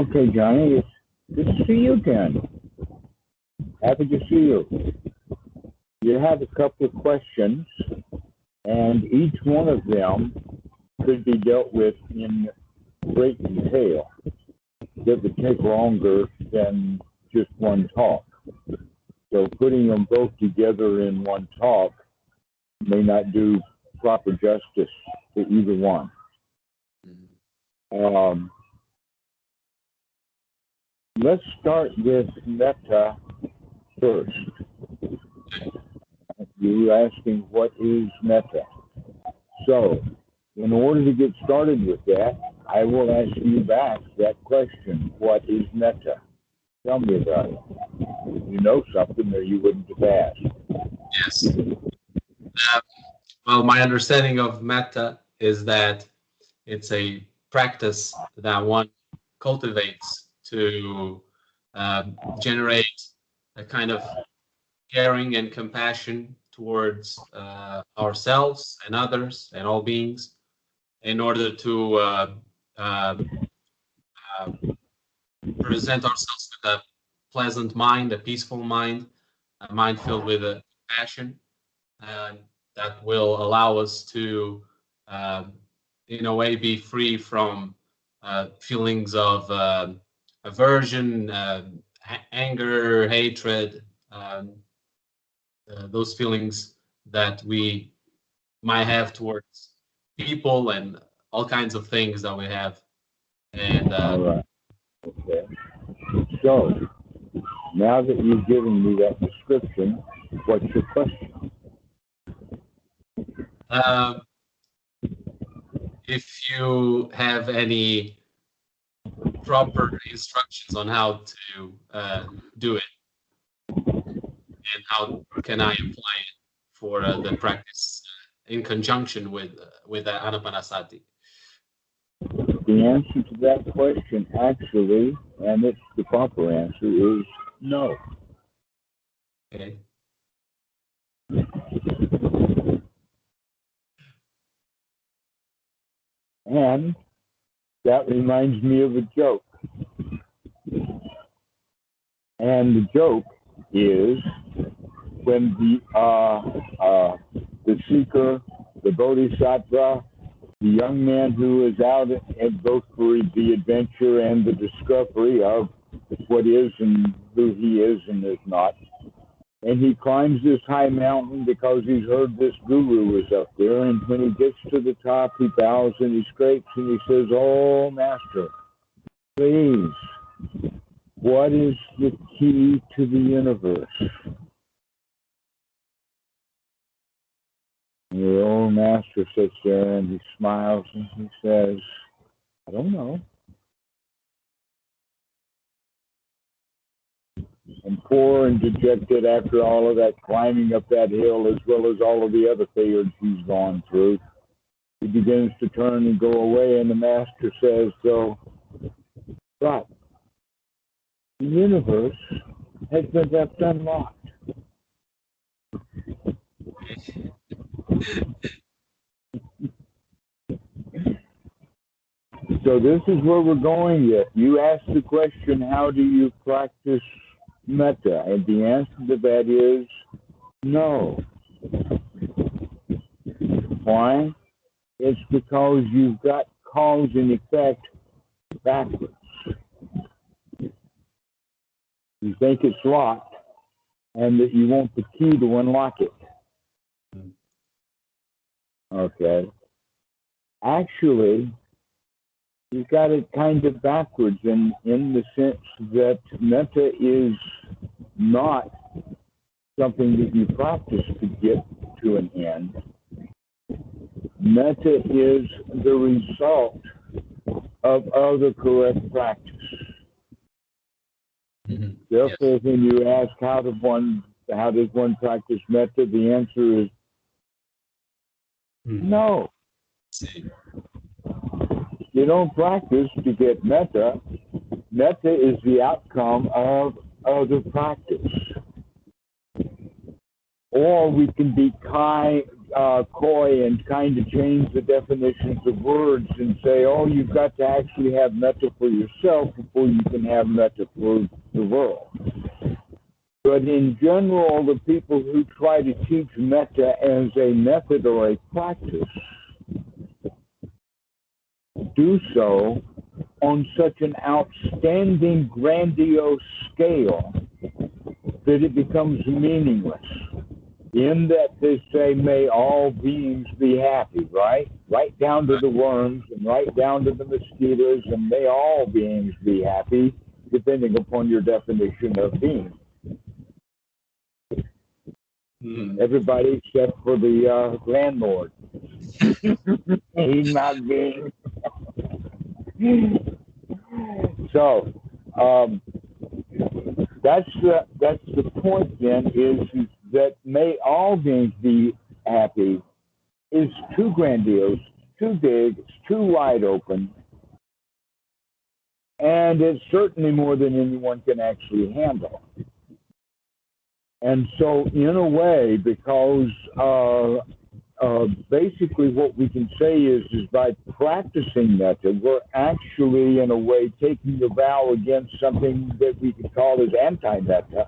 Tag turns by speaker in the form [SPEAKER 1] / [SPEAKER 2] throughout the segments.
[SPEAKER 1] Okay, Johnny, it's good to see you again. Happy to see you. You have a couple of questions, and each one of them could be dealt with in great detail. That would take longer than just one talk. So putting them both together in one talk may not do proper justice to either one. Let's start with Metta first. You were asking what is Metta. So, in order to get started with that, I will ask you back that question. What is Metta? Tell me about it. You know something or you wouldn't have asked.
[SPEAKER 2] Yes. Well, my understanding of Metta is that it's a practice that one cultivates to generate a kind of caring and compassion towards ourselves and others and all beings, in order to present ourselves with a pleasant mind, a peaceful mind, a mind filled with passion, that will allow us to, in a way, be free from feelings of aversion, anger, hatred, those feelings that we might have towards people and all kinds of things that we have. And
[SPEAKER 1] all right. Okay. So, now that you've given me that description, what's your question?
[SPEAKER 2] If you have any proper instructions on how to do it, and how can I apply it for the practice in conjunction with Anapanasati?
[SPEAKER 1] The answer to that question, actually, and it's the proper answer, is no.
[SPEAKER 2] Okay.
[SPEAKER 1] And that reminds me of a joke. And the joke is when the seeker, the bodhisattva, the young man who is out at both for the adventure and the discovery of what is and who he is and is not. And he climbs this high mountain because he's heard this guru is up there. And when he gets to the top, he bows and he scrapes and he says, "Oh, master, please, what is the key to the universe?" And the old master sits there and he smiles and he says, "I don't know." And poor and dejected after all of that climbing up that hill, as well as all of the other failures he's gone through, he begins to turn and go away, and the master says, "So, but the universe has been left unlocked." So this is where we're going yet. You asked the question, how do you practice Metta? And the answer to that is no. Why? It's because you've got cause and effect backwards. You think it's locked and that you want the key to unlock it. Okay. Actually, you've got it kind of backwards in the sense that Metta is not something that you practice to get to an end. Metta is the result of other correct practice. Mm-hmm. Therefore, yes. When you ask how does one practice Metta, the answer is no. You don't practice to get Metta. Metta is the outcome of other practice. Or we can be coy and kind of change the definitions of words and say, oh, you've got to actually have metta for yourself before you can have metta for the world. But in general, the people who try to teach metta as a method or a practice do so on such an outstanding, grandiose scale that it becomes meaningless. In that they say, may all beings be happy, right? Right down to the worms and right down to the mosquitoes, and may all beings be happy, depending upon your definition of being. Everybody except for the landlord. He's not being. So that's the point. Then is that may all beings be happy is too grandiose, too big, it's too wide open, and it's certainly more than anyone can actually handle. And so, in a way, because basically what we can say is by practicing metta, we're actually, in a way, taking a vow against something that we could call as anti-metta,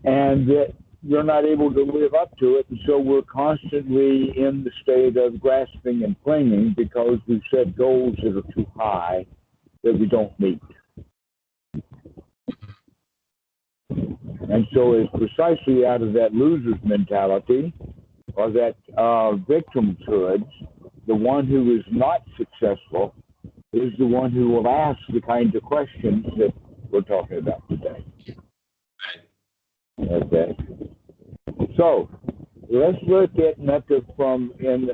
[SPEAKER 1] and that you're not able to live up to it, and so we're constantly in the state of grasping and clinging because we've set goals that are too high that we don't meet. And so it's precisely out of that loser's mentality or that victimhood, the one who is not successful is the one who will ask the kinds of questions that we're talking about today. Okay. So let's look at metta from in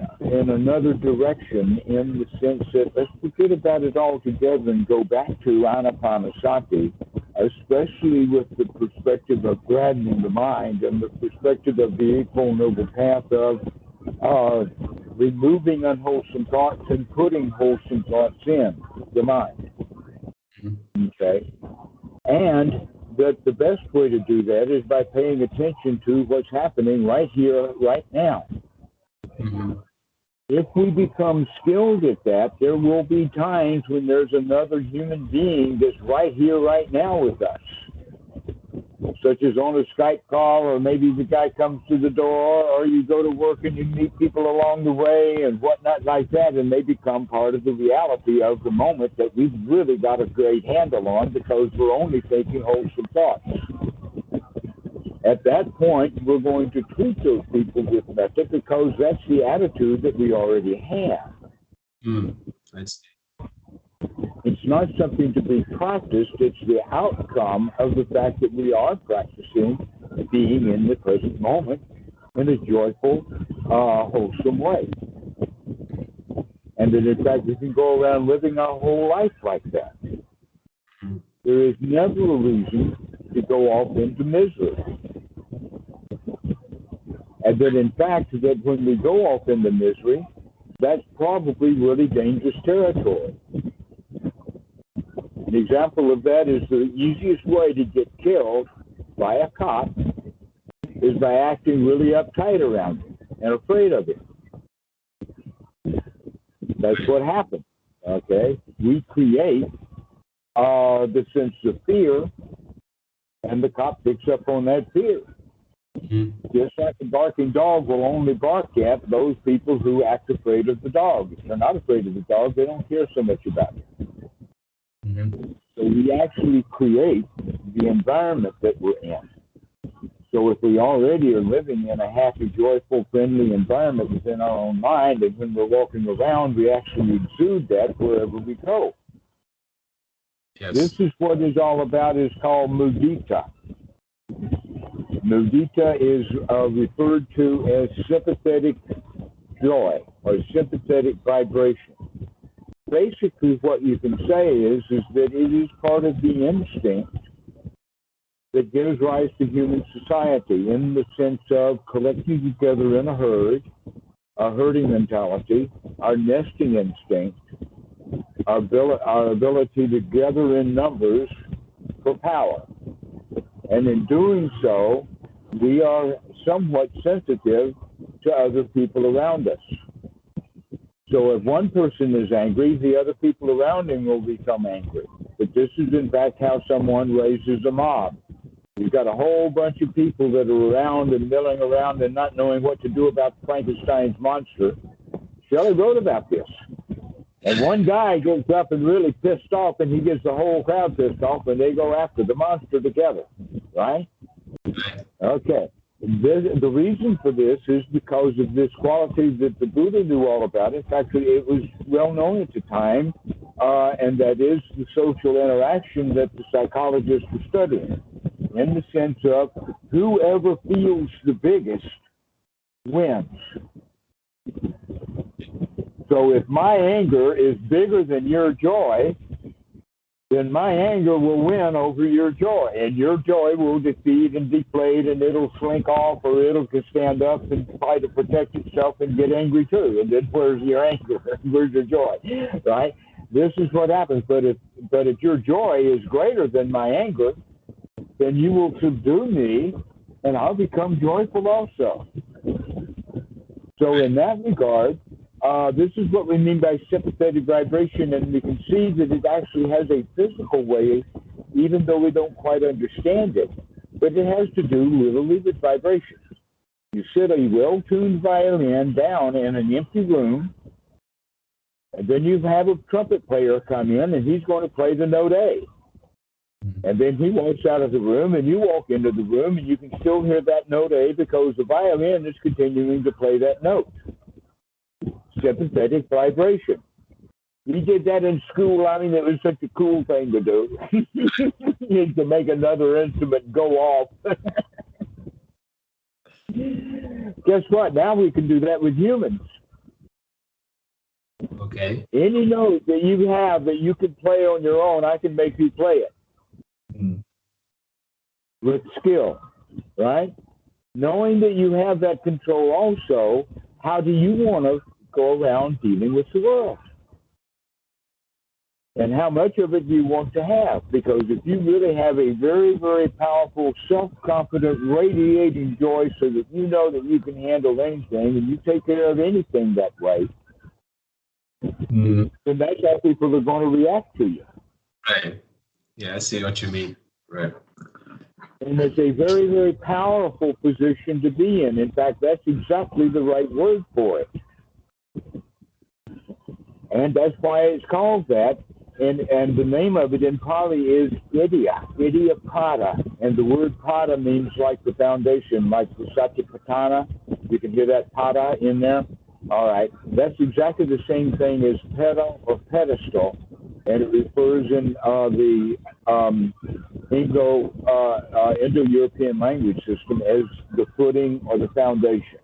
[SPEAKER 1] another direction, in the sense that let's forget about it altogether and go back to anapanasati, especially with the perspective of gladdening the mind and the perspective of the Eightfold Noble Path of removing unwholesome thoughts and putting wholesome thoughts in the mind. Okay? And that the best way to do that is by paying attention to what's happening right here, right now. If we become skilled at that, there will be times when there's another human being that's right here, right now with us, such as on a Skype call, or maybe the guy comes to the door, or you go to work and you meet people along the way and whatnot like that, and they become part of the reality of the moment that we've really got a great handle on because we're only thinking wholesome thoughts. At that point, we're going to treat those people with metta because that's the attitude that we already have.
[SPEAKER 2] I see.
[SPEAKER 1] It's not something to be practiced, it's the outcome of the fact that we are practicing being in the present moment in a joyful, wholesome way. And that in fact we can go around living our whole life like that. There is never a reason to go off into misery. And that in fact that when we go off into misery, that's probably really dangerous territory. An example of that is the easiest way to get killed by a cop is by acting really uptight around him and afraid of him. That's what happens, okay? We create the sense of fear, and the cop picks up on that fear. Just like a barking dog will only bark at those people who act afraid of the dog. If they're not afraid of the dog, they don't care so much about it. So we actually create the environment that we're in. So if we already are living in a happy, joyful, friendly environment within our own mind, and when we're walking around, we actually exude that wherever we go.
[SPEAKER 2] Yes.
[SPEAKER 1] This is what it's all about, is called mudita. Mudita is referred to as sympathetic joy or sympathetic vibration. Basically, what you can say is that it is part of the instinct that gives rise to human society, in the sense of collecting together in a herd, our herding mentality, our nesting instinct, our ability to gather in numbers for power. And in doing so, we are somewhat sensitive to other people around us. So if one person is angry, the other people around him will become angry. But this is in fact how someone raises a mob. You've got a whole bunch of people that are around and milling around and not knowing what to do about Frankenstein's monster. Shelley wrote about this. And one guy gets up and really pissed off, and he gets the whole crowd pissed off, and they go after the monster together, right? Okay. The reason for this is because of this quality that the Buddha knew all about. In fact, it was well known at the time, and that is the social interaction that the psychologists were studying, in the sense of whoever feels the biggest wins. So if my anger is bigger than your joy, then my anger will win over your joy, and your joy will defeat and deflate, and it'll slink off, or it'll stand up and try to protect itself and get angry too. And then where's your anger? Where's your joy? Right? This is what happens. But if your joy is greater than my anger, then you will subdue me, and I'll become joyful also. So in that regard, this is what we mean by sympathetic vibration, and we can see that it actually has a physical way, even though we don't quite understand it. But it has to do literally with vibration. You sit a well-tuned violin down in an empty room, and then you have a trumpet player come in, and he's going to play the note A. And then he walks out of the room, and you walk into the room, and you can still hear that note A because the violin is continuing to play that note. Sympathetic vibration. We did that in school. I mean, it was such a cool thing to do. To make another instrument go off. Guess what? Now we can do that with humans.
[SPEAKER 2] Okay.
[SPEAKER 1] Any note that you have that you can play on your own, I can make you play it. With skill, right? Knowing that you have that control also, how do you want to go around dealing with the world? And how much of it do you want to have? Because if you really have a very, very powerful, self-confident, radiating joy so that you know that you can handle anything and you take care of anything that way, then that's how people are going to react to you.
[SPEAKER 2] Right. Yeah, I see what you mean. Right.
[SPEAKER 1] And it's a very, very powerful position to be in. In fact, that's exactly the right word for it. And that's why it's called that. And the name of it in Pali is Idiyapada. And the word pada means like the foundation, like the Satipatthana. You can hear that pada in there. All right. That's exactly the same thing as pedal or pedestal. And it refers in the Indo-European language system as the footing or the foundation.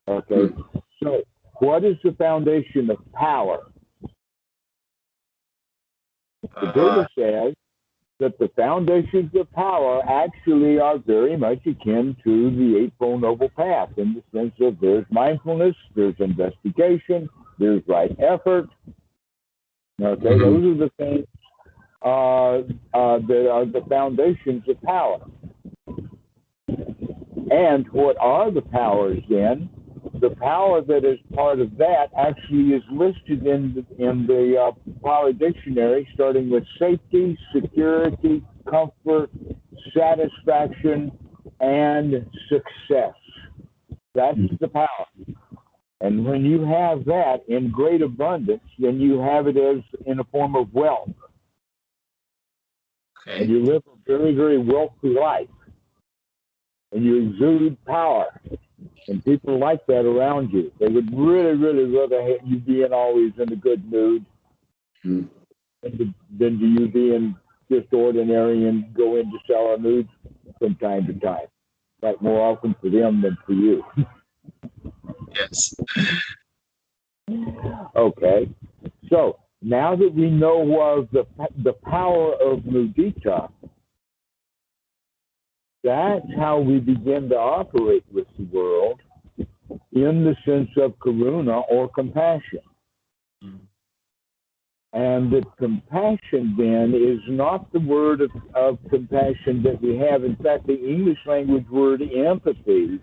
[SPEAKER 1] Okay. So what is the foundation of power? The Buddha says that the foundations of power actually are very much akin to the Eightfold Noble Path, in the sense of there's mindfulness, there's investigation, there's right effort. Okay, those are the things that are the foundations of power. And what are the powers then? The power that is part of that actually is listed in the Pali Dictionary, starting with safety, security, comfort, satisfaction, and success. That's the power. And when you have that in great abundance, then you have it as in a form of wealth. Okay. And you live a very, very wealthy life. And you exude power. And people like that around you. They would really, really rather have you being always in a good mood than you being just ordinary and go into sour moods from time to time. Like more often for them than for you.
[SPEAKER 2] Yes.
[SPEAKER 1] Okay. So now that we know of the power of mudita, that's how we begin to operate with the world in the sense of karuna or compassion. And that compassion then is not the word of compassion that we have. In fact, the English language word empathy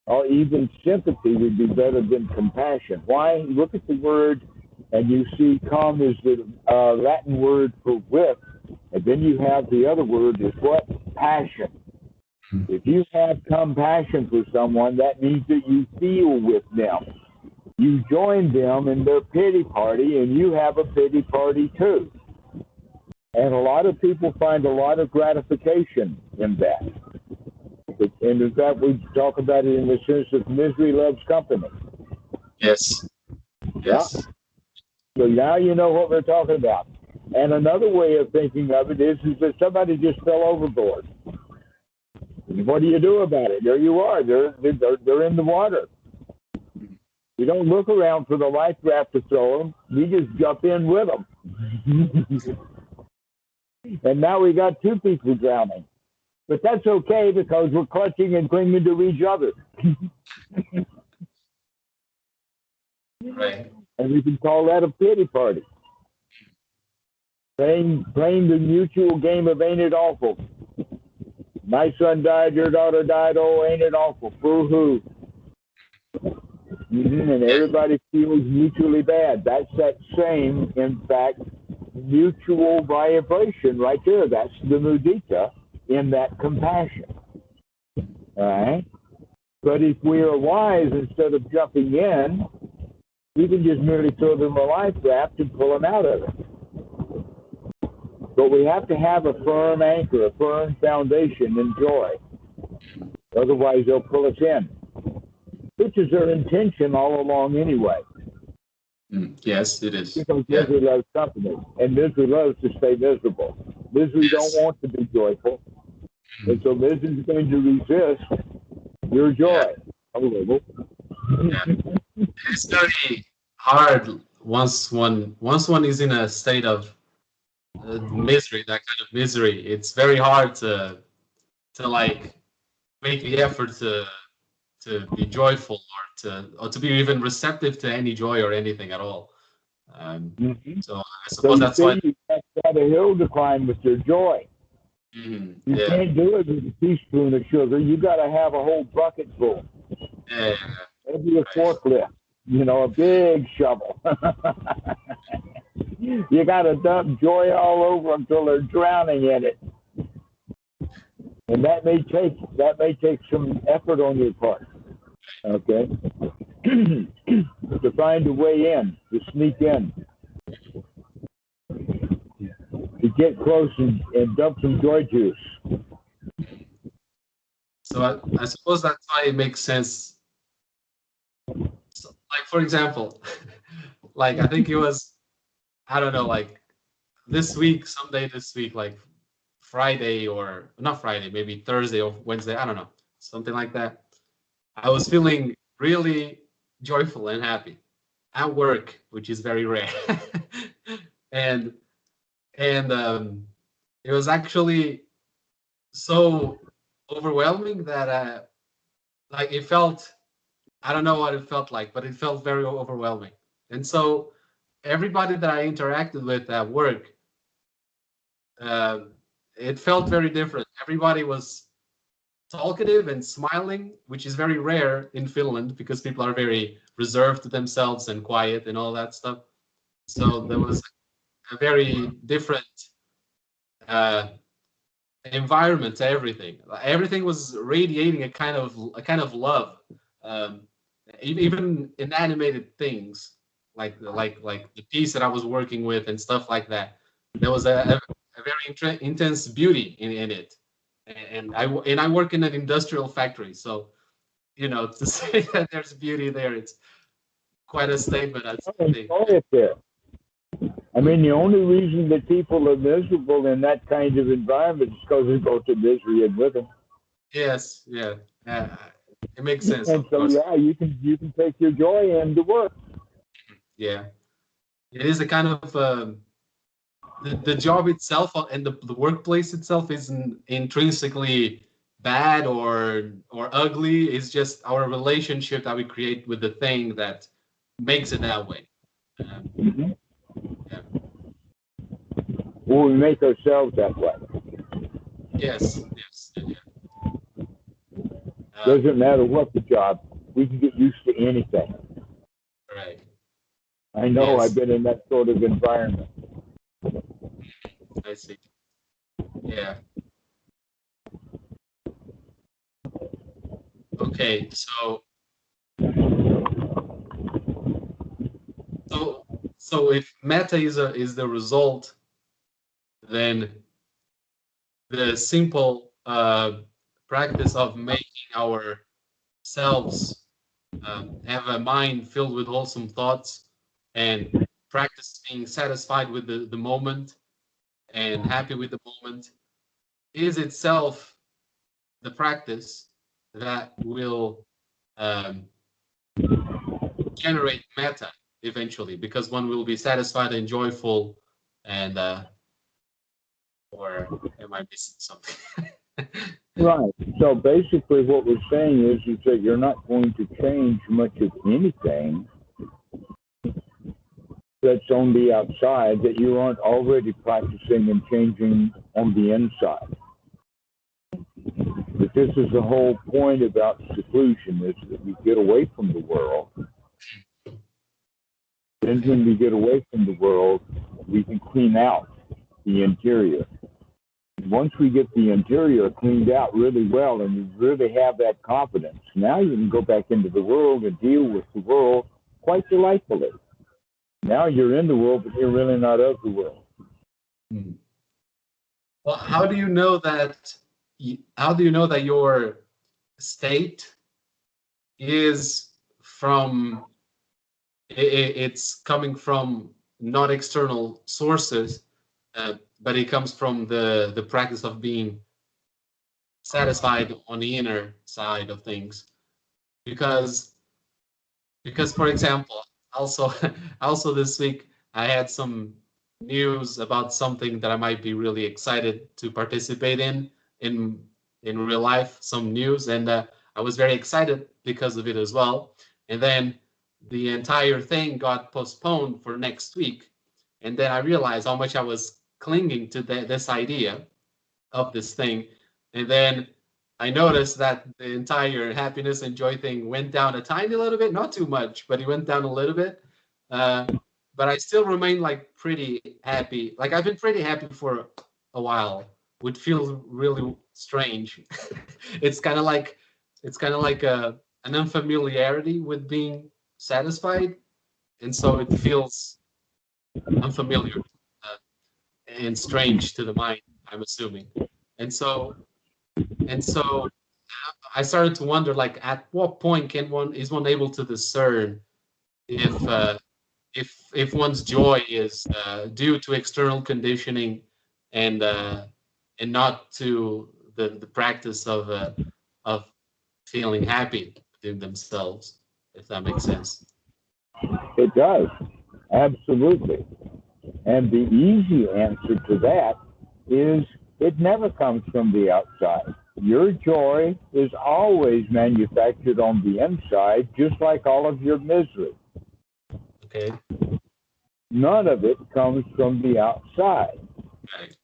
[SPEAKER 1] or even sympathy would be better than compassion. Why? Look at the word, and you see calm is the Latin word for with, and then you have the other word is what? Passion. If you have compassion for someone, that means that you feel with them. You join them in their pity party, and you have a pity party too. And a lot of people find a lot of gratification in that. And in fact, we talk about it in the sense of misery loves company.
[SPEAKER 2] Yes. Yes.
[SPEAKER 1] Yeah. So now you know what we're talking about. And another way of thinking of it is that somebody just fell overboard. What do you do about it? There you are. They're in the water. We don't look around for the life raft to throw them. We just jump in with them. And now we got two people drowning. But that's okay because we're clutching and clinging to each other.
[SPEAKER 2] Right.
[SPEAKER 1] And we can call that a pity party. Playing the mutual game of ain't it awful. My son died, your daughter died, oh, ain't it awful. Boo-hoo. And everybody feels mutually bad. That's that same, in fact, mutual vibration right there. That's the mudita in that compassion. All right? But if we are wise, instead of jumping in, we can just merely throw them a life raft and pull them out of it. But we have to have a firm anchor, a firm foundation in joy. Otherwise, they'll pull us in, which is their intention all along anyway.
[SPEAKER 2] Yes, it is.
[SPEAKER 1] Because misery loves company, and misery loves to stay miserable. Misery don't want to be joyful, and so misery is going to resist your joy.
[SPEAKER 2] Yeah. It's very hard once one is in a state of misery, that kind of misery. It's very hard to like make the effort to be joyful or to be even receptive to any joy or anything at all. So I suppose that's why
[SPEAKER 1] you got a hill to climb with your joy. You can't do it with a teaspoon of sugar. You got to have a whole bucket full. Maybe a forklift, a big shovel. You got to dump joy all over them until they're drowning in it. And that may take some effort on your part. Okay? To find a way in, to sneak in. To get close and dump some joy juice.
[SPEAKER 2] So I suppose that's why it makes sense. So, like, for example, like I think it was, I don't know, like someday this week, like Friday or not Friday, maybe Thursday or Wednesday, I don't know, something like that. I was feeling really joyful and happy at work, which is very rare. and it was actually so overwhelming that like it felt, I don't know what it felt like, but it felt very overwhelming. And so everybody that I interacted with at work, it felt very different. Everybody was talkative and smiling, which is very rare in Finland because people are very reserved to themselves and quiet and all that stuff. So there was a very different environment to everything. Everything was radiating a kind of love. Even inanimated things like the piece that I was working with and stuff like that. There was a very intense beauty in it. And I work in an industrial factory, so to say that there's beauty there, it's quite a statement.
[SPEAKER 1] I mean, the only reason that people are miserable in that kind of environment is because they go to misery and with them.
[SPEAKER 2] Yes, yeah, it makes sense.
[SPEAKER 1] And so, you can take your joy into work.
[SPEAKER 2] Yeah, it is a kind of the job itself and the workplace itself isn't intrinsically bad or ugly. It's just our relationship that we create with the thing that makes it that way.
[SPEAKER 1] Or we make ourselves that way.
[SPEAKER 2] Yes.
[SPEAKER 1] Doesn't matter what the job, we can get used to anything.
[SPEAKER 2] Right.
[SPEAKER 1] I know.
[SPEAKER 2] Yes.
[SPEAKER 1] I've been in that sort of environment.
[SPEAKER 2] I see. Yeah. Okay. So if metta is the result, then the simple practice of making ourselves have a mind filled with wholesome thoughts and practice being satisfied with the moment and happy with the moment is itself the practice that will generate metta eventually, because one will be satisfied and joyful. And or am I missing something?
[SPEAKER 1] Right. So basically what we're saying is that you're not going to change much of anything that's on the outside that you aren't already practicing and changing on the inside. But this is the whole point about seclusion, is that we get away from the world. Then when we get away from the world, we can clean out the interior. Once we get the interior cleaned out really well and you really have that confidence, now you can go back into the world and deal with the world quite delightfully. Now you're in the world, but you're really not of the world.
[SPEAKER 2] Well, how do you know that? How do you know that your state is from? It's coming from not external sources, but it comes from the practice of being satisfied on the inner side of things. Because for example, also this week I had some news about something that I might be really excited to participate in real life, some news, and I was very excited because of it as well. And then the entire thing got postponed for next week, and then I realized how much I was clinging to this idea of this thing, and then I noticed that the entire happiness and joy thing went down a tiny little bit, not too much, but it went down a little bit. But I still remain like pretty happy. Like I've been pretty happy for a while. Would feel really strange. It's kind of like an unfamiliarity with being satisfied, and so it feels unfamiliar and strange to the mind, I'm assuming. And so I started to wonder, like, at what point is one able to discern if one's joy is due to external conditioning and not to the practice of feeling happy within themselves, if that makes sense.
[SPEAKER 1] It does, absolutely. And the easy answer to that is it never comes from the outside. Your joy is always manufactured on the inside, just like all of your misery.
[SPEAKER 2] Okay.
[SPEAKER 1] None of it comes from the outside.
[SPEAKER 2] Right.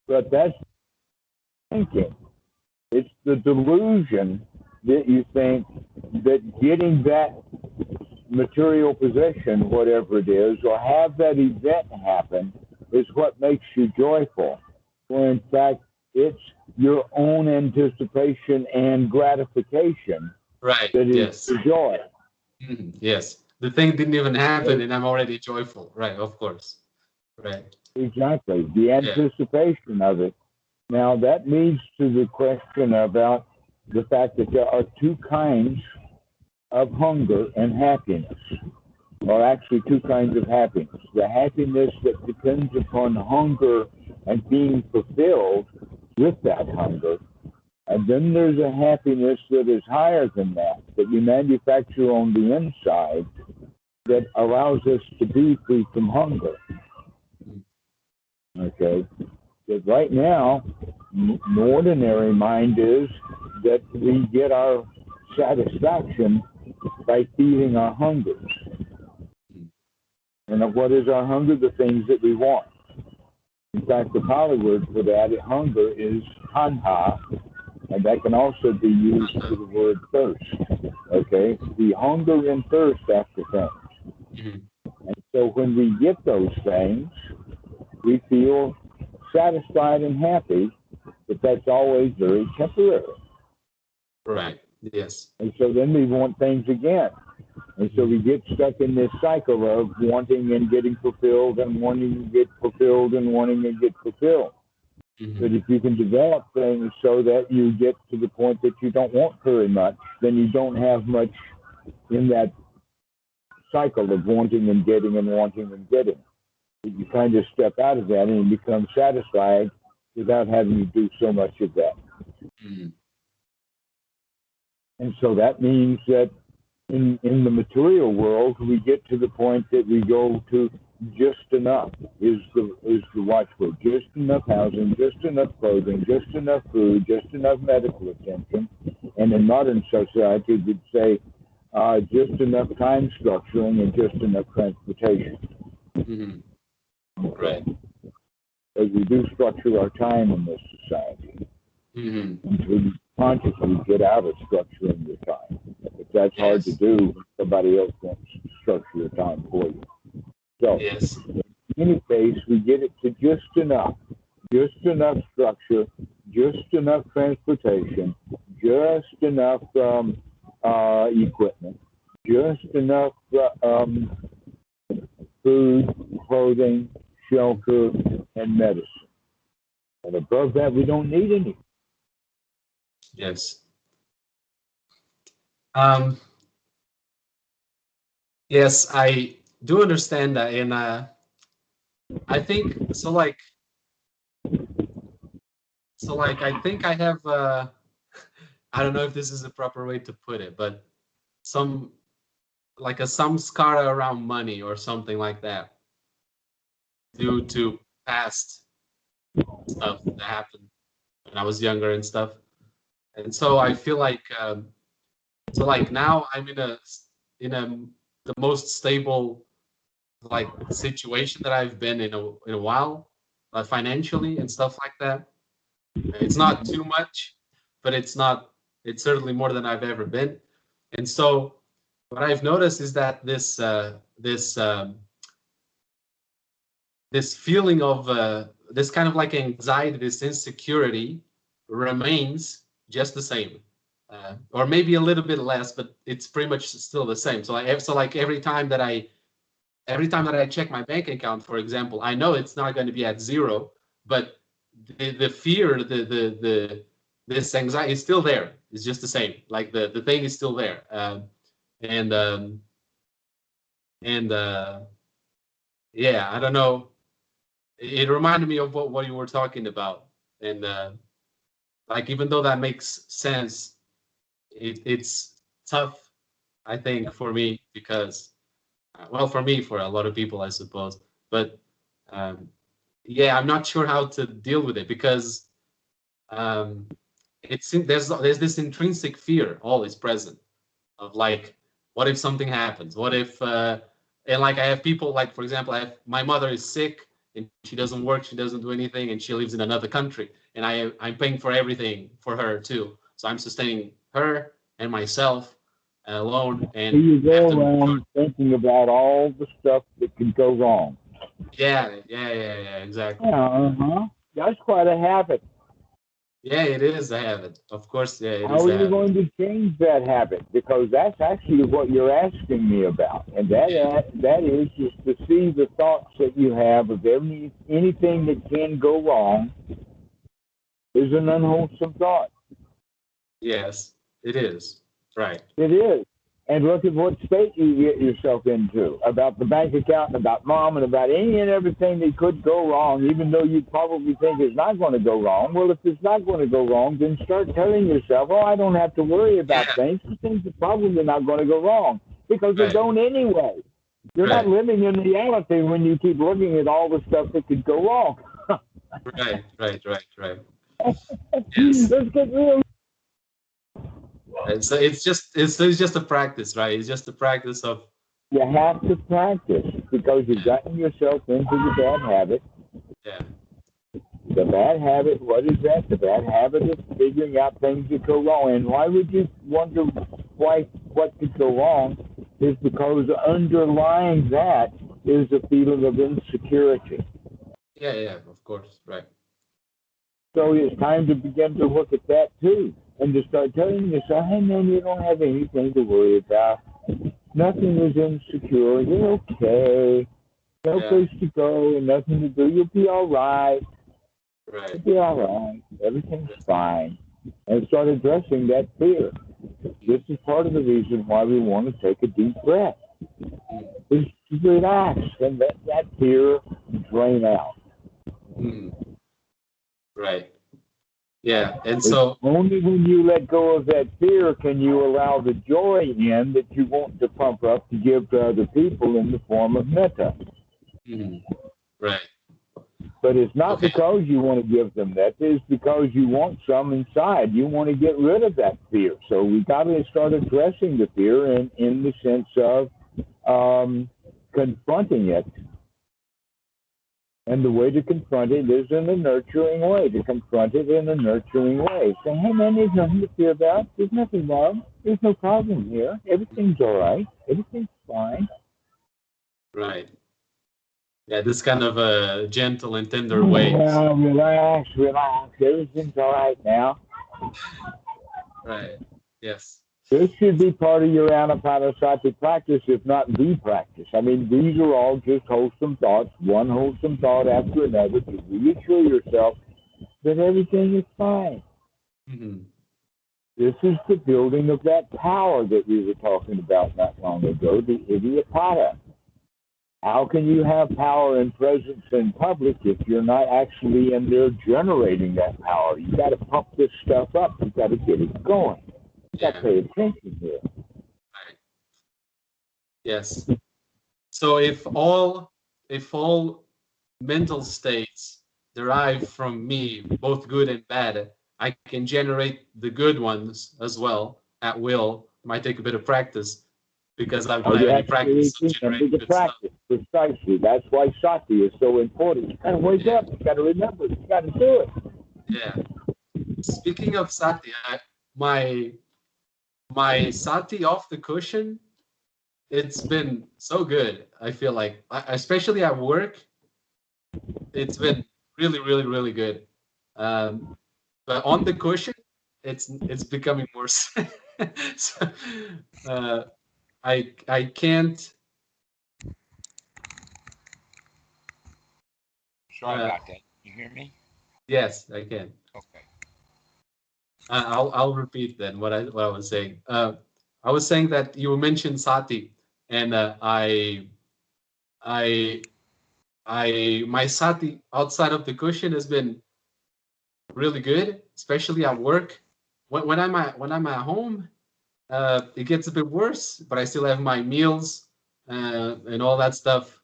[SPEAKER 1] But that's thinking. It's the delusion that you think that getting that material possession, whatever it is, or have that event happen is what makes you joyful. When in fact, it's your own anticipation and gratification
[SPEAKER 2] Right.
[SPEAKER 1] that is
[SPEAKER 2] Yes.
[SPEAKER 1] the joy.
[SPEAKER 2] Mm-hmm. Yes. The thing didn't even happen, and I'm already joyful. Right. Of course. Right.
[SPEAKER 1] Exactly. The anticipation of it. Now, that leads to the question about the fact that there are two kinds of hunger and happiness, or actually two kinds of happiness. The happiness that depends upon hunger and being fulfilled with that hunger. And then there's a happiness that is higher than that we manufacture on the inside that allows us to be free from hunger. Okay? But right now, the ordinary mind is that we get our satisfaction by feeding our hungers. And what is our hunger? The things that we want. In fact, the Pali word for that, hunger, is tanha, And that can also be used for the word thirst. Okay? We hunger and thirst after things.
[SPEAKER 2] Mm-hmm.
[SPEAKER 1] And so when we get those things, we feel satisfied and happy, but that's always very temporary.
[SPEAKER 2] Right. Yes.
[SPEAKER 1] And so then we want things again. And so we get stuck in this cycle of wanting and getting fulfilled and wanting to get fulfilled and wanting to get fulfilled.
[SPEAKER 2] Mm-hmm.
[SPEAKER 1] But if you can develop things so that you get to the point that you don't want very much, then you don't have much in that cycle of wanting and getting and wanting and getting. You kind of step out of that and become satisfied without having to do so much of that.
[SPEAKER 2] Mm-hmm.
[SPEAKER 1] And so that means that in the material world, we get to the point that we go to just enough is the watchword. Just enough housing, just enough clothing, just enough food, just enough medical attention. And in modern society, we'd say just enough time structuring and just enough transportation.
[SPEAKER 2] Mm-hmm. Right.
[SPEAKER 1] As we do structure our time in this society, until you consciously get out of structuring your time. But that's hard to do when somebody else wants to structure your time for you. So, in any case, we get it to just enough structure, just enough transportation, just enough equipment, just enough food, clothing, shelter, and medicine. And above that, we don't need anything.
[SPEAKER 2] Yes. Yes, I do understand that, and I think so. Like, I think I have. I don't know if this is the proper way to put it, but some like a samskara around money or something like that, due to past stuff that happened when I was younger and stuff. And so I feel like so like now I'm in the most stable like situation that I've been in a while, financially and stuff like that. It's not too much, but it's certainly more than I've ever been. And so what I've noticed is that this feeling of this kind of like anxiety, this insecurity remains just the same, or maybe a little bit less, but it's pretty much still the same. So like every time that I check my bank account, for example, I know it's not going to be at zero, but the fear, this anxiety is still there. It's just the same. Like the thing is still there, yeah, I don't know. It reminded me of what you were talking about, and like even though that makes sense, it's tough, I think, for me because, well, for me, for a lot of people, I suppose, but yeah, I'm not sure how to deal with it because there's this intrinsic fear always present of like, what if something happens? What if and like I have people like, for example, my mother is sick and she doesn't work, she doesn't do anything, and she lives in another country, and I'm paying for everything for her too. So I'm sustaining her and myself alone. And
[SPEAKER 1] so you go around thinking about all the stuff that could go wrong.
[SPEAKER 2] Yeah, exactly.
[SPEAKER 1] Yeah, that's quite a habit.
[SPEAKER 2] Yeah, it is a habit. Of course, yeah, it is.
[SPEAKER 1] How are you going to change that habit? Because that's actually what you're asking me about, and that is just to see the thoughts that you have of anything that can go wrong is an unwholesome thought.
[SPEAKER 2] Yes, it is. Right.
[SPEAKER 1] It is. And look at what state you get yourself into about the bank account and about mom and about any and everything that could go wrong, even though you probably think it's not going to go wrong. Well, if it's not going to go wrong, then start telling yourself, oh, I don't have to worry about things. Things are probably not going to go wrong because they don't anyway. You're not living in reality when you keep looking at all the stuff that could go wrong.
[SPEAKER 2] Right.
[SPEAKER 1] Yes. Let's get real.
[SPEAKER 2] And so it's just a practice, right? It's just a practice of.
[SPEAKER 1] You have to practice because you've gotten yourself into the bad habit.
[SPEAKER 2] Yeah.
[SPEAKER 1] The bad habit, what is that? The bad habit of figuring out things that go wrong. And why would you wonder what could go wrong? Is because underlying that is a feeling of insecurity.
[SPEAKER 2] Yeah, of course, right.
[SPEAKER 1] So it's time to begin to look at that too, and to start telling yourself, hey man, you don't have anything to worry about. Nothing is insecure. You're okay. No place to go and nothing to do. You'll be all right.
[SPEAKER 2] Right.
[SPEAKER 1] You'll be all right. Everything's fine. And start addressing that fear. This is part of the reason why we want to take a deep breath. Is to relax and let that fear drain out.
[SPEAKER 2] Right. Yeah. And
[SPEAKER 1] it's
[SPEAKER 2] so
[SPEAKER 1] only when you let go of that fear can you allow the joy in that you want to pump up to give to other people in the form of metta.
[SPEAKER 2] Right.
[SPEAKER 1] But it's not because you want to give them that. It's because you want some inside. You want to get rid of that fear. So we got to start addressing the fear in the sense of confronting it. And the way to confront it is in a nurturing way, to confront it in a nurturing way. Say, hey man, there's nothing to fear about. There's nothing wrong. There's no problem here. Everything's all right. Everything's fine.
[SPEAKER 2] Right. Yeah, this kind of a gentle and tender way.
[SPEAKER 1] Relax. Everything's all right now.
[SPEAKER 2] Right. Yes.
[SPEAKER 1] This should be part of your anapanasati practice, if not the practice. I mean, these are all just wholesome thoughts, one wholesome thought after another, to reassure yourself that everything is fine. This is the building of that power that we were talking about not long ago, the idiopata. How can you have power and presence in public if you're not actually in there generating that power? You got to pump this stuff up. You got to get it going. You got to pay attention here.
[SPEAKER 2] Right. Yes. So if all mental states derive from me, both good and bad, I can generate the good ones as well at will. It might take a bit of practice because I don't have any practice of generating good stuff.
[SPEAKER 1] Precisely. That's why sati is so important. You got to wake up. You got to remember. You got to do it.
[SPEAKER 2] Yeah. Speaking of sati, my sati off the cushion, it's been so good. I feel like, especially at work, it's been really, really, really good. But on the cushion, it's becoming worse. So, I can't.
[SPEAKER 3] Sorry about that. You hear me?
[SPEAKER 2] Yes, I can.
[SPEAKER 3] Okay.
[SPEAKER 2] I'll repeat then what I was saying. I was saying that you mentioned sati, and my sati outside of the cushion has been really good, especially at work. When I'm at home, it gets a bit worse, but I still have my meals and all that stuff.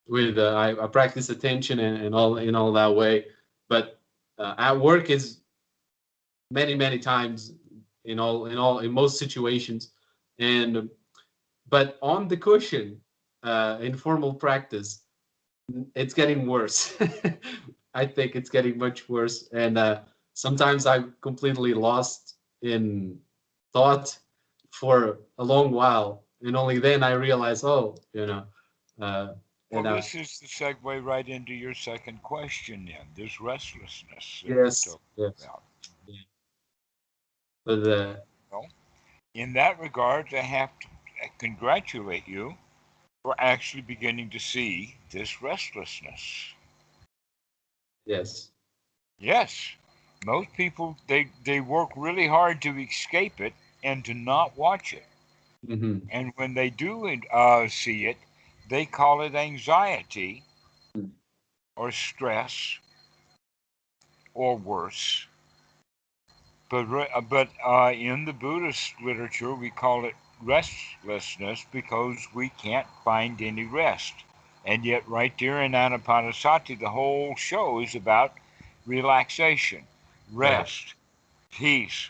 [SPEAKER 2] With I practice attention and all in all that way, but at work is many times in most situations, but on the cushion in formal practice, it's getting worse. I think it's getting much worse, and sometimes I'm completely lost in thought for a long while, and only then I realize, well,
[SPEAKER 3] this is the segue right into your second question then, this restlessness.
[SPEAKER 2] Yes. About. But
[SPEAKER 3] in that regard, I have to congratulate you for actually beginning to see this restlessness.
[SPEAKER 2] Yes.
[SPEAKER 3] Yes. Most people, they work really hard to escape it and to not watch it. And when they do see it, they call it anxiety or stress or worse. But in the Buddhist literature, we call it restlessness because we can't find any rest. And yet right there in Anapanasati, the whole show is about relaxation, rest, peace,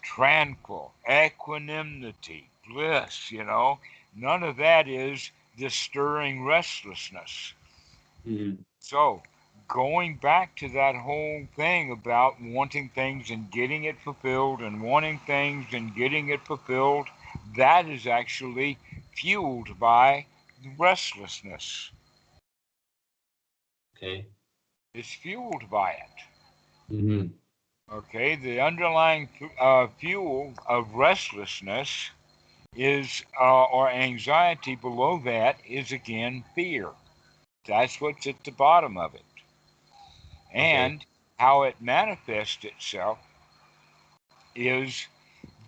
[SPEAKER 3] tranquil, equanimity, bliss, None of that is this stirring restlessness. So going back to that whole thing about wanting things and getting it fulfilled and wanting things and getting it fulfilled, that is actually fueled by restlessness.
[SPEAKER 2] Okay.
[SPEAKER 3] It's fueled by it.
[SPEAKER 2] Mm-hmm.
[SPEAKER 3] Okay, the underlying fuel of restlessness is, or anxiety below that, is again fear. That's what's at the bottom of it. And how it manifests itself is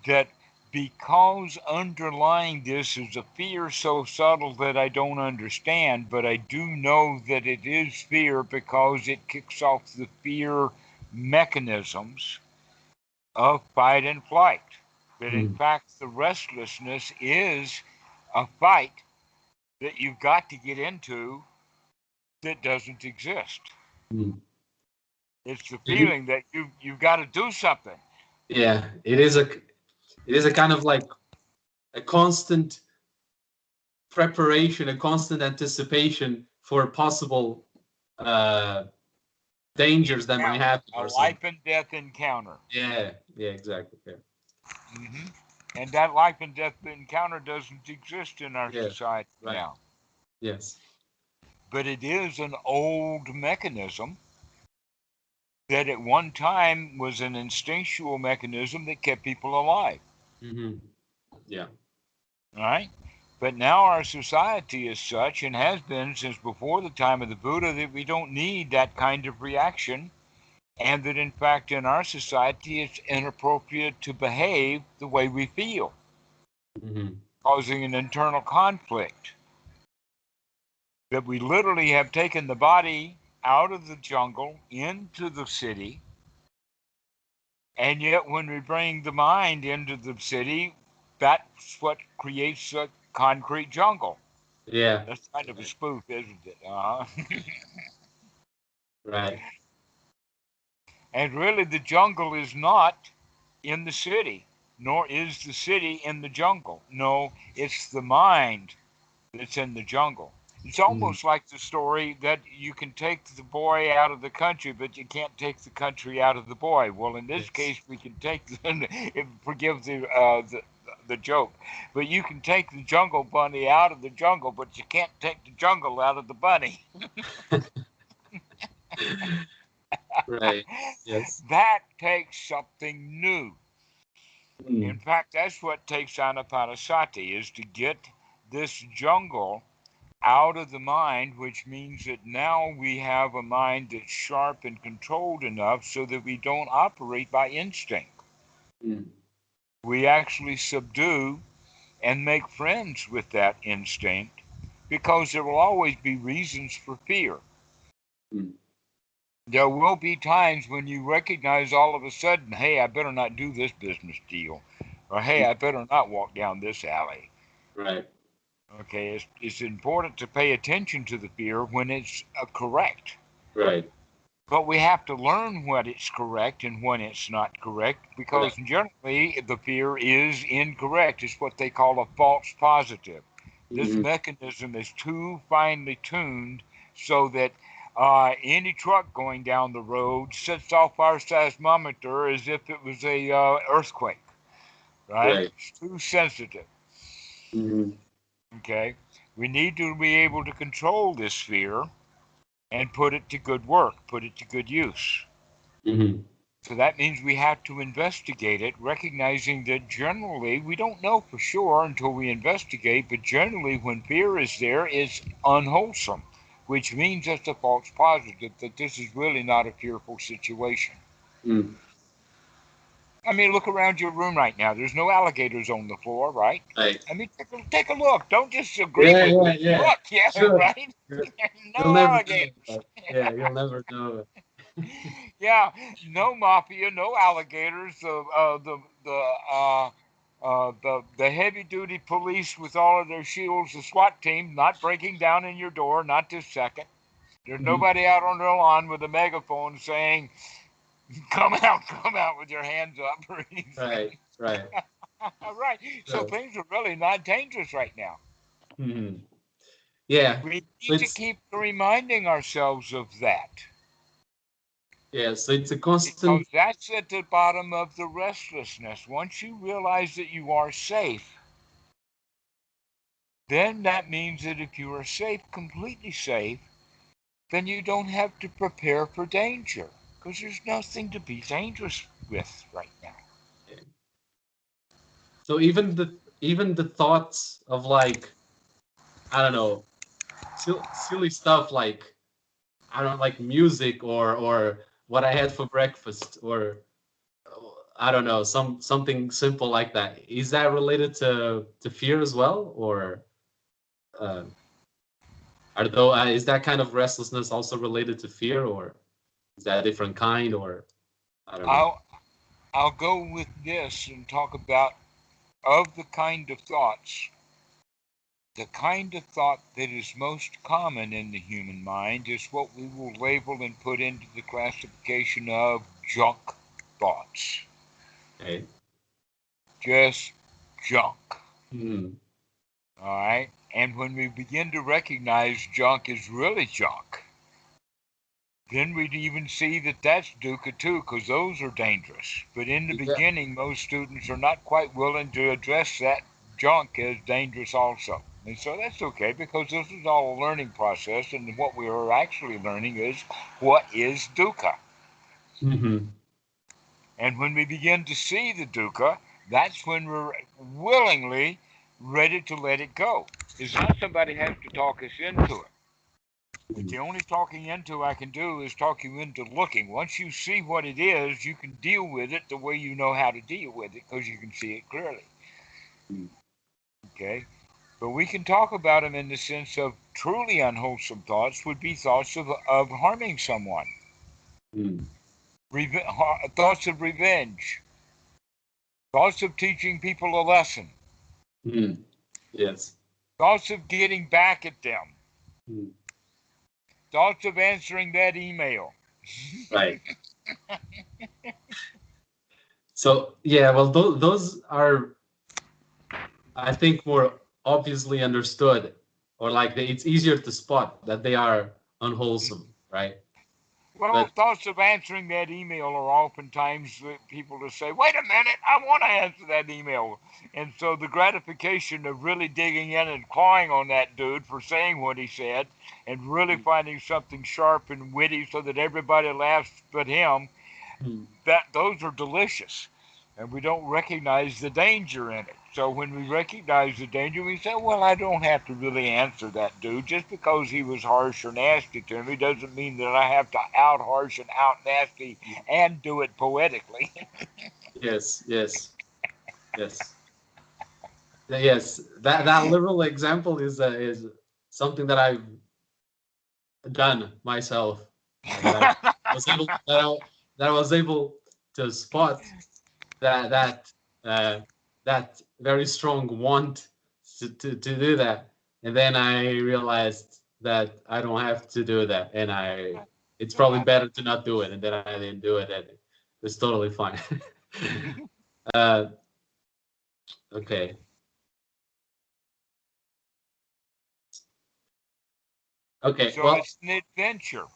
[SPEAKER 3] that because underlying this is a fear so subtle that I don't understand, but I do know that it is fear because it kicks off the fear mechanisms of fight and flight. That in fact, the restlessness is a fight that you've got to get into that doesn't exist. It's the feeling that you've got to do something.
[SPEAKER 2] Yeah, it is a kind of like a constant preparation, a constant anticipation for possible dangers that might happen.
[SPEAKER 3] A life and death encounter.
[SPEAKER 2] Yeah, exactly. Yeah.
[SPEAKER 3] Mm-hmm. And that life and death encounter doesn't exist in our society now.
[SPEAKER 2] Yes.
[SPEAKER 3] But it is an old mechanism that at one time was an instinctual mechanism that kept people alive.
[SPEAKER 2] Yeah.
[SPEAKER 3] All right? But now our society is such, and has been since before the time of the Buddha, that we don't need that kind of reaction, and that in fact in our society it's inappropriate to behave the way we feel, causing an internal conflict. That we literally have taken the body out of the jungle into the city, and yet when we bring the mind into the city, that's what creates a concrete jungle.
[SPEAKER 2] Yeah.
[SPEAKER 3] That's kind of a spoof, isn't it?
[SPEAKER 2] Right.
[SPEAKER 3] And really the jungle is not in the city, nor is the city in the jungle. No, it's the mind that's in the jungle. It's almost like the story that you can take the boy out of the country, but you can't take the country out of the boy. Well, in this case, we can take forgive the joke, but you can take the jungle bunny out of the jungle, but you can't take the jungle out of the bunny.
[SPEAKER 2] Right. Yes.
[SPEAKER 3] That takes something new. In fact, that's what takes anapanasati, is to get this jungle out of the mind, which means that now we have a mind that's sharp and controlled enough so that we don't operate by instinct. We actually subdue and make friends with that instinct, because there will always be reasons for fear. There will be times when you recognize all of a sudden, hey, I better not do this business deal, or hey, I better not walk down this alley.
[SPEAKER 2] Right.
[SPEAKER 3] Okay, it's important to pay attention to the fear when it's correct.
[SPEAKER 2] Right.
[SPEAKER 3] But we have to learn when it's correct and when it's not correct, because generally the fear is incorrect. It's what they call a false positive. This mechanism is too finely tuned so that any truck going down the road sets off our seismometer as if it was a earthquake. Right? It's too sensitive. Okay, we need to be able to control this fear and put it to good work, put it to good use. So that means we have to investigate it, recognizing that generally we don't know for sure until we investigate, but generally when fear is there, it's unwholesome, which means it's a false positive, that this is really not a fearful situation. I mean, look around your room right now. There's no alligators on the floor, right?
[SPEAKER 2] Right.
[SPEAKER 3] I mean, take a look. Don't just agree with me. Look,
[SPEAKER 2] sure.
[SPEAKER 3] Right?
[SPEAKER 2] No
[SPEAKER 3] alligators.
[SPEAKER 2] You'll never know.
[SPEAKER 3] Yeah, no mafia, no alligators. The heavy-duty police with all of their shields, the SWAT team, not breaking down in your door, not this second. There's nobody out on their lawn with a megaphone saying, come out with your hands up. Or anything.
[SPEAKER 2] Right.
[SPEAKER 3] Right. So things are really not dangerous right now.
[SPEAKER 2] Yeah.
[SPEAKER 3] We need to keep reminding ourselves of that.
[SPEAKER 2] Yeah, so it's a constant.
[SPEAKER 3] Because that's at the bottom of the restlessness. Once you realize that you are safe, then that means that if you are safe, completely safe, then you don't have to prepare for danger because there's nothing to be dangerous with right now.
[SPEAKER 2] So even the thoughts of like, I don't know, silly stuff like, I don't know, like music or what I had for breakfast, or I don't know, something simple like that. Is that related to fear as well, or uh, is that kind of restlessness also related to fear, or is that a different kind, or I don't know.
[SPEAKER 3] I'll I'll go with this and talk about of the kind of thoughts. The kind of thought that is most common in the human mind is what we will label and put into the classification of junk thoughts.
[SPEAKER 2] Okay.
[SPEAKER 3] Just junk.
[SPEAKER 2] Hmm.
[SPEAKER 3] All right. And when we begin to recognize junk is really junk, then we'd even see that that's dukkha too, because those are dangerous. But in the
[SPEAKER 2] Yeah.
[SPEAKER 3] beginning, most students are not quite willing to address that junk as dangerous also. And so that's okay because this is all a learning process, and what we are actually learning is what is dukkha.
[SPEAKER 2] Hmm.
[SPEAKER 3] And when we begin to see the dukkha, that's when we're willingly ready to let it go. It's not somebody has to talk us into it. But the only talking into I can do is talk you into looking. Once you see what it is, you can deal with it the way you know how to deal with it because you can see it clearly. Okay? But we can talk about them in the sense of truly unwholesome thoughts would be thoughts of harming someone,
[SPEAKER 2] Mm.
[SPEAKER 3] thoughts of revenge, thoughts of teaching people a lesson,
[SPEAKER 2] Mm. Yes.
[SPEAKER 3] thoughts of getting back at them,
[SPEAKER 2] Mm.
[SPEAKER 3] thoughts of answering that email.
[SPEAKER 2] Right. So yeah, well, those are, I think, more obviously understood, or like it's easier to spot that they are unwholesome, right?
[SPEAKER 3] Well,
[SPEAKER 2] But
[SPEAKER 3] thoughts of answering that email are oftentimes people to say, wait a minute, I want to answer that email. And so the gratification of really digging in and clawing on that dude for saying what he said and really finding something sharp and witty so that everybody laughs but him,
[SPEAKER 2] mm,
[SPEAKER 3] that those are delicious. And we don't recognize the danger in it. So when we recognize the danger, we say, well, I don't have to really answer that dude. Just because he was harsh or nasty to me doesn't mean that I have to out harsh and out nasty and do it poetically.
[SPEAKER 2] yes, yes, yes, yes. That literal example is something that I've done myself. That I was able that I was able to spot that that very strong want to do that, and then I realized that I don't have to do that, and it's probably better to not do it, and then I didn't do it, and it's totally fine. uh, okay. Okay,
[SPEAKER 3] So
[SPEAKER 2] well,
[SPEAKER 3] it's an adventure.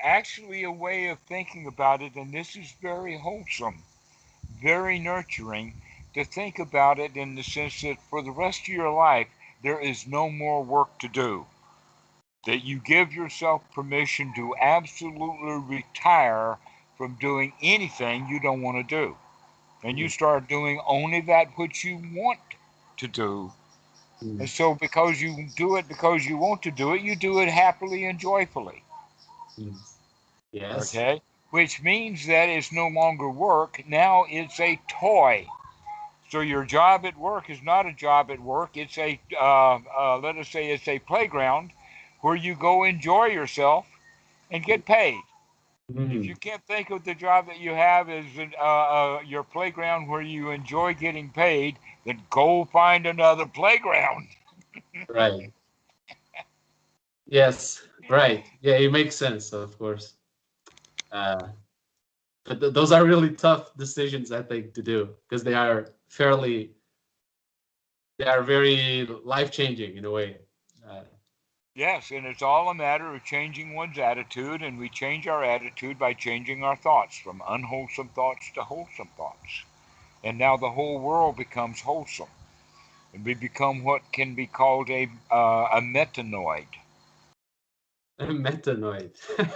[SPEAKER 3] Actually, a way of thinking about it, and this is very wholesome, very nurturing to think about it in the sense that for the rest of your life, there is no more work to do. That you give yourself permission to absolutely retire from doing anything you don't want to do. And you start doing only that which you want to do. And
[SPEAKER 2] mm,
[SPEAKER 3] so, because you do it because you want to do it, you do it happily and joyfully.
[SPEAKER 2] mm, yes,
[SPEAKER 3] Okay? Which means that it's no longer work, now it's a toy. So your job at work is not a job at work. It's let us say, it's a playground where you go enjoy yourself and get paid. If you
[SPEAKER 2] mm,
[SPEAKER 3] can't think of the job that you have as your playground where you enjoy getting paid, then go find another playground.
[SPEAKER 2] right, yes, right, yeah, it makes sense, of course. Uh, but those are really tough decisions, I think, to do because they are very life changing in a way. Uh,
[SPEAKER 3] Yes, and it's all a matter of changing one's attitude, and we change our attitude by changing our thoughts from unwholesome thoughts to wholesome thoughts. And now the whole world becomes wholesome, and we become what can be called a metanoid.
[SPEAKER 2] A metanoid.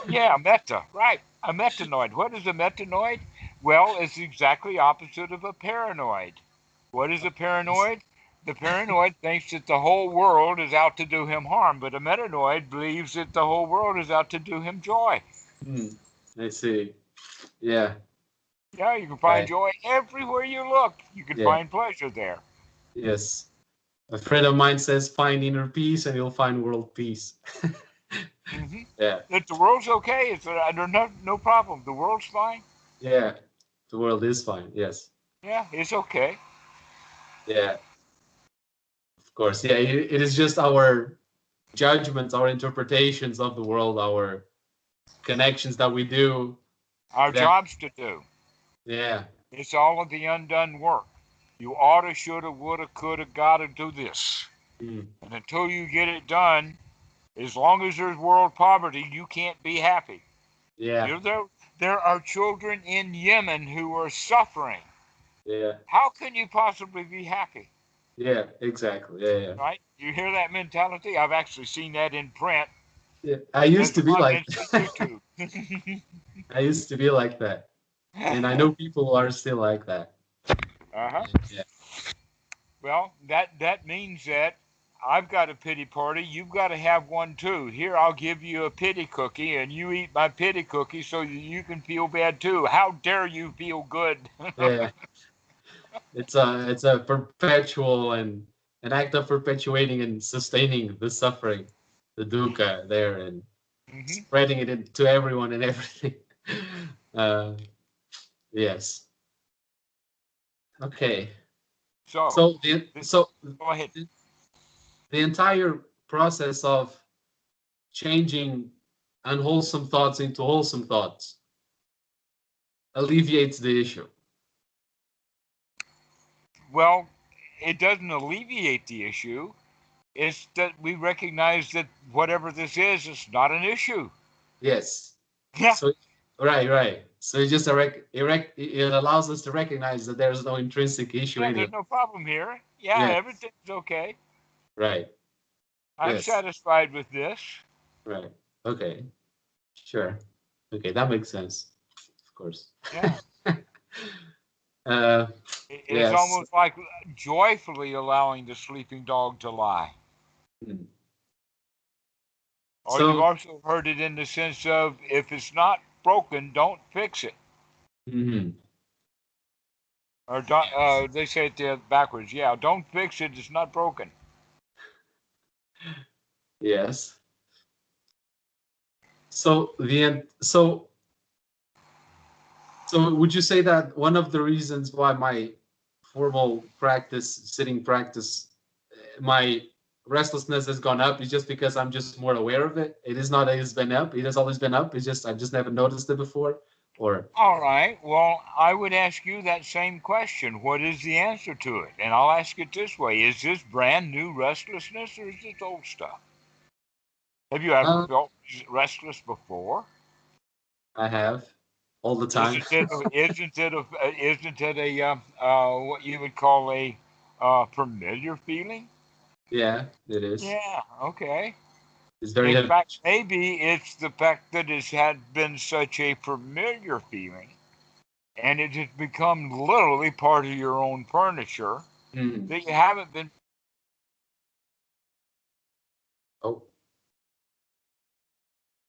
[SPEAKER 3] Yeah, metta, right. A metanoid. What is a metanoid? Well, it's exactly opposite of a paranoid. What is a paranoid? The paranoid thinks that the whole world is out to do him harm, but a metanoid believes that the whole world is out to do him joy.
[SPEAKER 2] I see. Yeah.
[SPEAKER 3] Yeah, you can find joy everywhere you look. You can find pleasure there.
[SPEAKER 2] Yes. A friend of mine says, find inner peace and you'll find world peace. Yeah.
[SPEAKER 3] If the world's okay, there's no problem. The world's fine.
[SPEAKER 2] Yeah. The world is fine. Yes.
[SPEAKER 3] Yeah, it's okay.
[SPEAKER 2] Yeah. Of course. Yeah. It is just our judgments, our interpretations of the world, our connections that we do.
[SPEAKER 3] Our jobs to do.
[SPEAKER 2] Yeah.
[SPEAKER 3] It's all of the undone work. You oughta, shoulda, woulda, coulda, gotta do this. And until you get it done, as long as there's world poverty, you can't be happy.
[SPEAKER 2] Yeah.
[SPEAKER 3] You know, there are children in Yemen who are suffering.
[SPEAKER 2] Yeah.
[SPEAKER 3] How can you possibly be happy?
[SPEAKER 2] Yeah, exactly. Yeah.
[SPEAKER 3] Right? You hear that mentality? I've actually seen that in print.
[SPEAKER 2] Yeah. I used to be like that. I used to be like that. And I know people who are still like that.
[SPEAKER 3] Uh-huh.
[SPEAKER 2] Yeah.
[SPEAKER 3] Well, that means that I've got a pity party. You've got to have one too. Here, I'll give you a pity cookie, and you eat my pity cookie so you can feel bad too. How dare you feel good?
[SPEAKER 2] Yeah. It's a perpetual and an act of perpetuating and sustaining the suffering, the dukkha there, and spreading it to everyone and everything. Yes. Okay. So
[SPEAKER 3] go ahead.
[SPEAKER 2] The entire process of changing unwholesome thoughts into wholesome thoughts alleviates the issue.
[SPEAKER 3] Well, it doesn't alleviate the issue. It's that we recognize that whatever this is, it's not an issue.
[SPEAKER 2] Yes.
[SPEAKER 3] Yeah.
[SPEAKER 2] So, right. So it just it allows us to recognize that there's no intrinsic issue.
[SPEAKER 3] Yeah, there's no problem here. Yeah, everything's okay.
[SPEAKER 2] Right.
[SPEAKER 3] I'm satisfied with this.
[SPEAKER 2] Right. Okay. Sure. Okay, that makes sense. Of course.
[SPEAKER 3] Yeah. It's almost like joyfully allowing the sleeping dog to lie. Or you've also heard it in the sense of, if it's not broken, don't fix it. Or don't, they say it backwards. Yeah, don't fix it. It's not broken.
[SPEAKER 2] Yes. So would you say that one of the reasons why my formal practice, sitting practice, my restlessness has gone up is just because I'm just more aware of it? It is not that it's been up. It has always been up. It's just I've just never noticed it before. Or
[SPEAKER 3] all right. Well, I would ask you that same question. What is the answer to it? And I'll ask it this way: is this brand new restlessness, or is this old stuff? Have you ever felt restless before?
[SPEAKER 2] I have, all the time.
[SPEAKER 3] Isn't it a what you would call a familiar feeling?
[SPEAKER 2] Yeah, it is.
[SPEAKER 3] Yeah. Okay.
[SPEAKER 2] It's very.
[SPEAKER 3] In fact, maybe it's the fact that it had been such a familiar feeling, and it has become literally part of your own furniture that you haven't been.
[SPEAKER 2] Oh.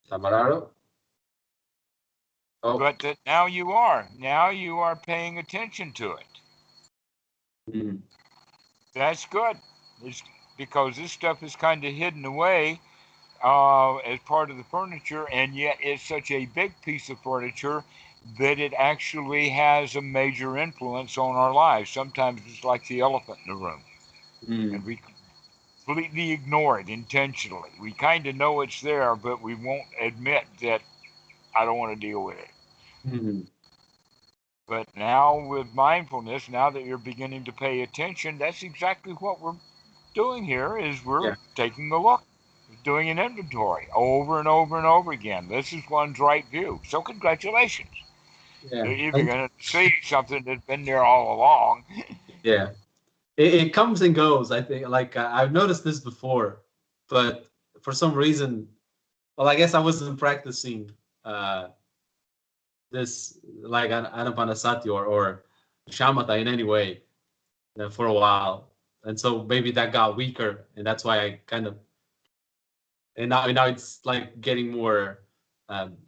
[SPEAKER 2] Dhammarato?
[SPEAKER 3] Oh. But that now you are. Now you are paying attention to it. That's good. It's because this stuff is kind of hidden away as part of the furniture, and yet it's such a big piece of furniture that it actually has a major influence on our lives. Sometimes it's like the elephant in the room, and we completely ignore it intentionally. We kind of know it's there, but we won't admit that I don't want to deal with it. But now with mindfulness, now that you're beginning to pay attention, that's exactly what we're doing here, is we're taking a look. doing an inventory over and over and over again. This is one's right view. So congratulations.
[SPEAKER 2] Yeah.
[SPEAKER 3] You're either going to see something that's been there all along.
[SPEAKER 2] Yeah. It comes and goes, I think. Like, I've noticed this before, but for some reason, well, I guess I wasn't practicing this, like, Anapanasati or Shamatha in any way for a while. And so maybe that got weaker, and that's why I kind of, and now it's like getting more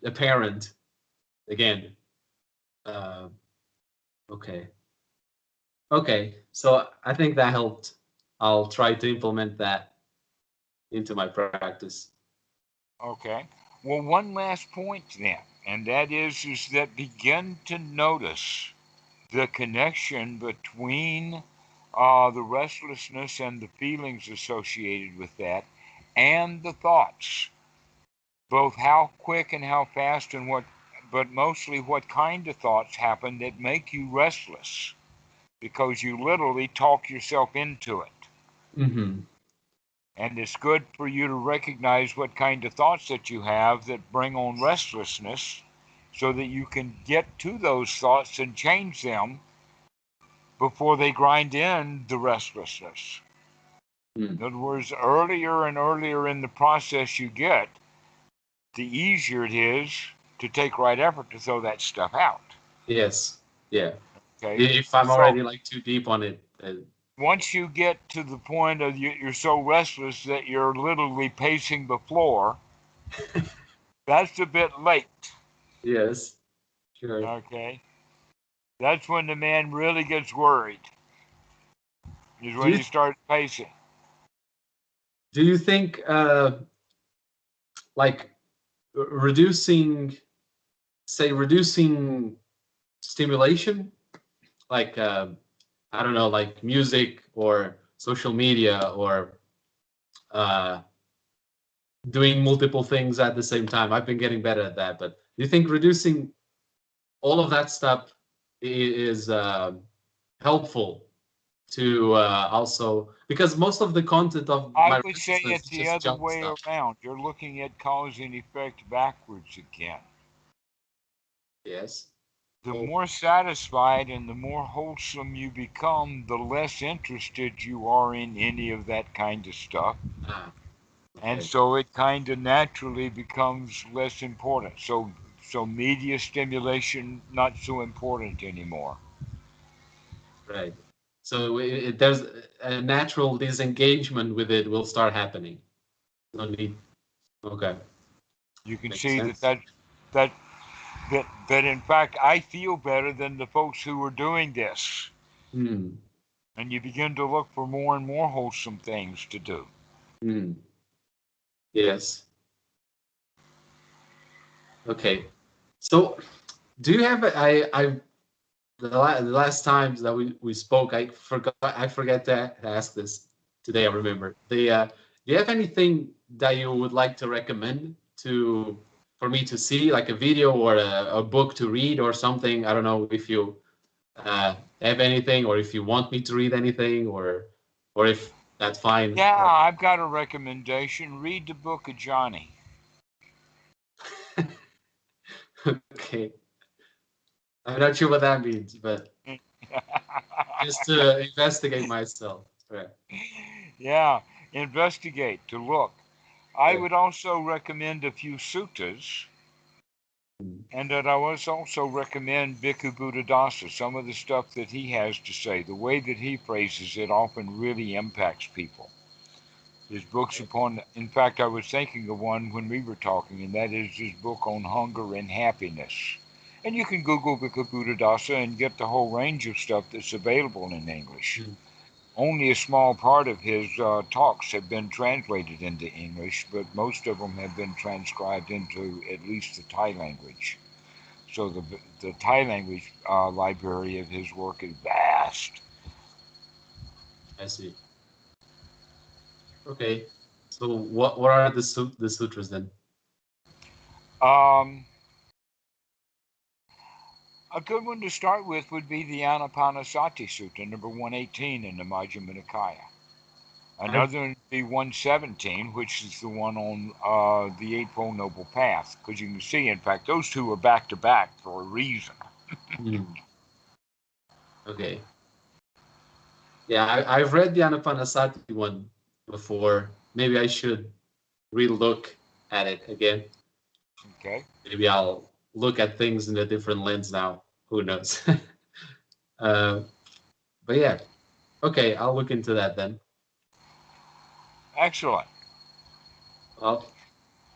[SPEAKER 2] apparent again. Okay. Okay, so I think that helped. I'll try to implement that into my practice.
[SPEAKER 3] Okay. Well, one last point then, and that is that begin to notice the connection between the restlessness and the feelings associated with that, and the thoughts, both how quick and how fast and what, but mostly what kind of thoughts happen that make you restless, because you literally talk yourself into it.
[SPEAKER 2] Mm-hmm.
[SPEAKER 3] And it's good for you to recognize what kind of thoughts that you have that bring on restlessness, so that you can get to those thoughts and change them before they grind in the restlessness. In other words, earlier and earlier in the process you get, the easier it is to take right effort to throw that stuff out.
[SPEAKER 2] Yes. Yeah.
[SPEAKER 3] Okay.
[SPEAKER 2] If I'm already like too deep on it.
[SPEAKER 3] Once you get to the point of you're so restless that you're literally pacing the floor, that's a bit late.
[SPEAKER 2] Yes. Sure.
[SPEAKER 3] Okay. That's when the man really gets worried. Is when he starts pacing.
[SPEAKER 2] Do you think like reducing stimulation, like I don't know, like music or social media or doing multiple things at the same time? I've been getting better at that, but do you think reducing all of that stuff is helpful to also, because most of the content of
[SPEAKER 3] I
[SPEAKER 2] my
[SPEAKER 3] would say
[SPEAKER 2] restlessness
[SPEAKER 3] it's
[SPEAKER 2] is
[SPEAKER 3] the
[SPEAKER 2] just
[SPEAKER 3] other
[SPEAKER 2] junk
[SPEAKER 3] way
[SPEAKER 2] stuff.
[SPEAKER 3] around. You're looking at cause and effect backwards again.
[SPEAKER 2] Yes.
[SPEAKER 3] The more satisfied and the more wholesome you become, the less interested you are in any of that kind of stuff.
[SPEAKER 2] Okay.
[SPEAKER 3] And so it kind of naturally becomes less important. So media stimulation, not so important anymore.
[SPEAKER 2] Right. So there's a natural disengagement with it will start happening. No need. Okay.
[SPEAKER 3] You can
[SPEAKER 2] Makes
[SPEAKER 3] see
[SPEAKER 2] sense.
[SPEAKER 3] that in fact I feel better than the folks who are doing this. And you begin to look for more and more wholesome things to do.
[SPEAKER 2] Yes. Okay. So do you have the last times that we spoke, I forget to ask this today. I remember. Do you have anything that you would like to recommend for me to see, like a video or a book to read or something? I don't know if you have anything, or if you want me to read anything, or if that's fine.
[SPEAKER 3] Yeah, I've got a recommendation. Read the book of Joni.
[SPEAKER 2] Okay. I'm not sure what that means, but just to investigate myself. Right.
[SPEAKER 3] Yeah, investigate, to look. I would also recommend a few suttas, and that I would also recommend Bkikkhu Buddhadasa. Some of the stuff that he has to say, the way that he phrases it, often really impacts people. His books upon, in fact, I was thinking of one when we were talking, and that is his book on hunger and happiness. And you can Google Bkikkhu Buddhadasa and get the whole range of stuff that's available in English. Only a small part of his talks have been translated into English, but most of them have been transcribed into at least the Thai language. So the Thai language library of his work is vast.
[SPEAKER 2] I see. Okay. So what are the sutras then?
[SPEAKER 3] A good one to start with would be the Anapanasati Sutta, number 118 in the Majjhima Nikaya. Another would be 117, which is the one on the Eightfold Noble Path, because you can see, in fact, those two are back to back for a reason.
[SPEAKER 2] Okay. Yeah, I've read the Anapanasati one before. Maybe I should re-look at it again.
[SPEAKER 3] Okay.
[SPEAKER 2] Maybe I'll look at things in a different lens now. Who knows? But yeah, okay, I'll look into that then.
[SPEAKER 3] Excellent.
[SPEAKER 2] Well,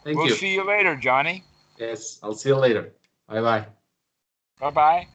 [SPEAKER 2] thank you.
[SPEAKER 3] We'll see you later, Johnny.
[SPEAKER 2] Yes, I'll see you later. Bye-bye.
[SPEAKER 3] Bye-bye.